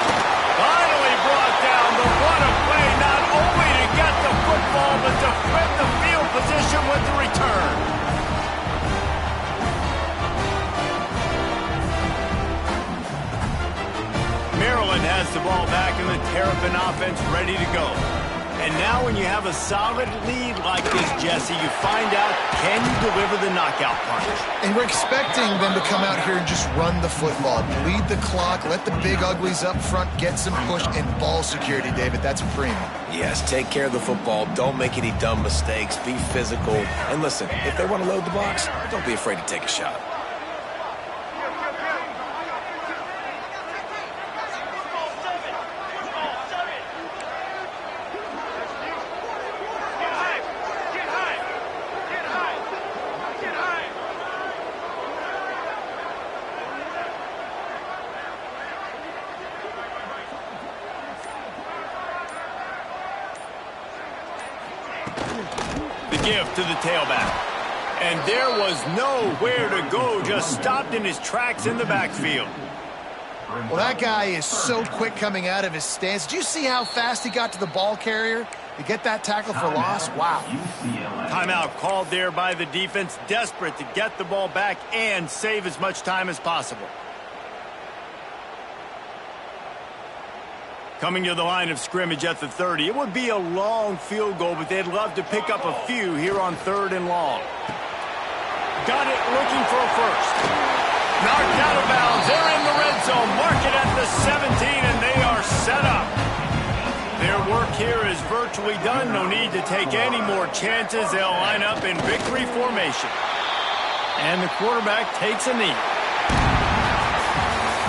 Finally brought down, but what a play, not only to get the football, but to flip the field position with the return. Maryland has the ball back in the Terrapin offense ready to go. And now when you have a solid lead like this, Jesse, you find out, can you deliver the knockout punch? And we're expecting them to come out here and just run the football, bleed the clock, let the big uglies up front get some push and ball security, David. That's a premium. Yes, take care of the football. Don't make any dumb mistakes. Be physical. And listen, if they want to load the box, don't be afraid to take a shot. Give to the tailback. And there was nowhere to go, just stopped in his tracks in the backfield. Well, that guy is so quick coming out of his stance. Did you see how fast he got to the ball carrier to get that tackle for loss? Wow. Timeout called there by the defense, desperate to get the ball back and save as much time as possible. Coming to the line of scrimmage at the 30. It would be a long field goal, but they'd love to pick up a few here on 3rd and long. Got it, looking for a first. Knocked out of bounds. They're in the red zone. Mark it at the 17, and they are set up. Their work here is virtually done. No need to take any more chances. They'll line up in victory formation. And the quarterback takes a knee.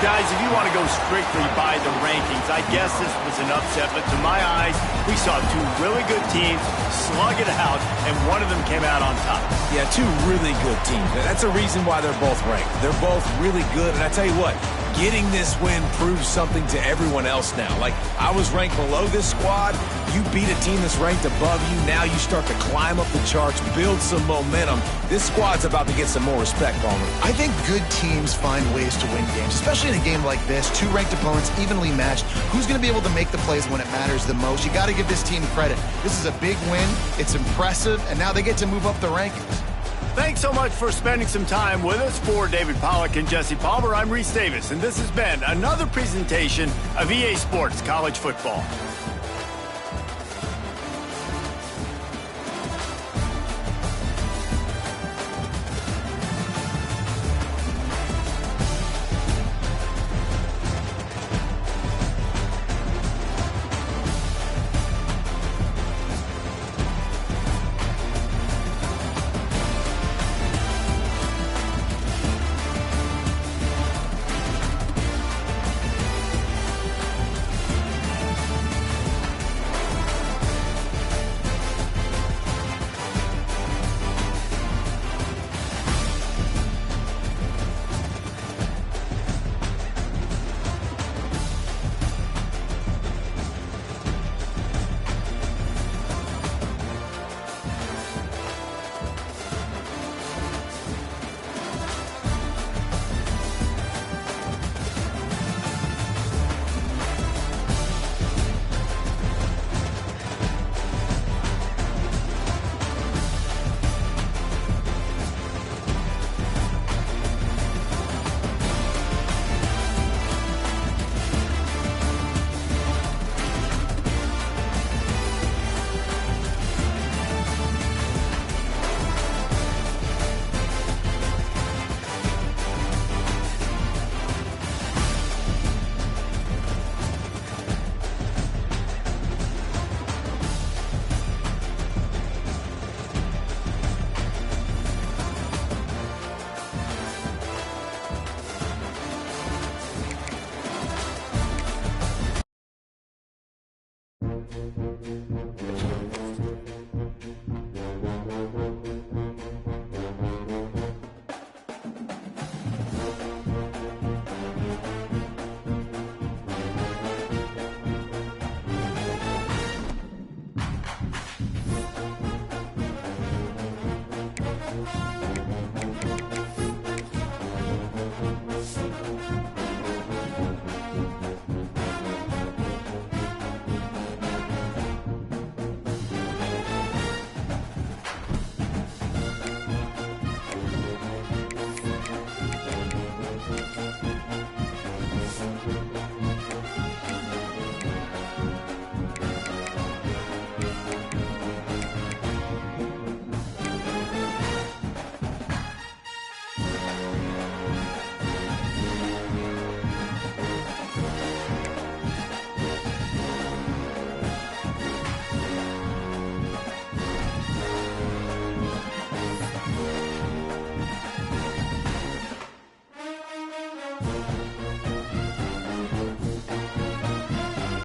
Guys, if you want to go strictly by the rankings, I guess this was an upset, but to my eyes, we saw two really good teams slug it out, and one of them came out on top. Yeah, two really good teams. That's a reason why they're both ranked. They're both really good, and I tell you what, getting this win proves something to everyone else now. Like, I was ranked below this squad. You beat a team that's ranked above you. Now you start to climb up the charts, build some momentum. This squad's about to get some more respect on them. I think good teams find ways to win games, especially in a game like this. Two ranked opponents, evenly matched. Who's going to be able to make the plays when it matters the most? You got to give this team credit. This is a big win. It's impressive, and now they get to move up the rankings. Thanks so much for spending some time with us. For David Pollack and Jesse Palmer, I'm Reese Davis, and this has been another presentation of EA Sports College Football.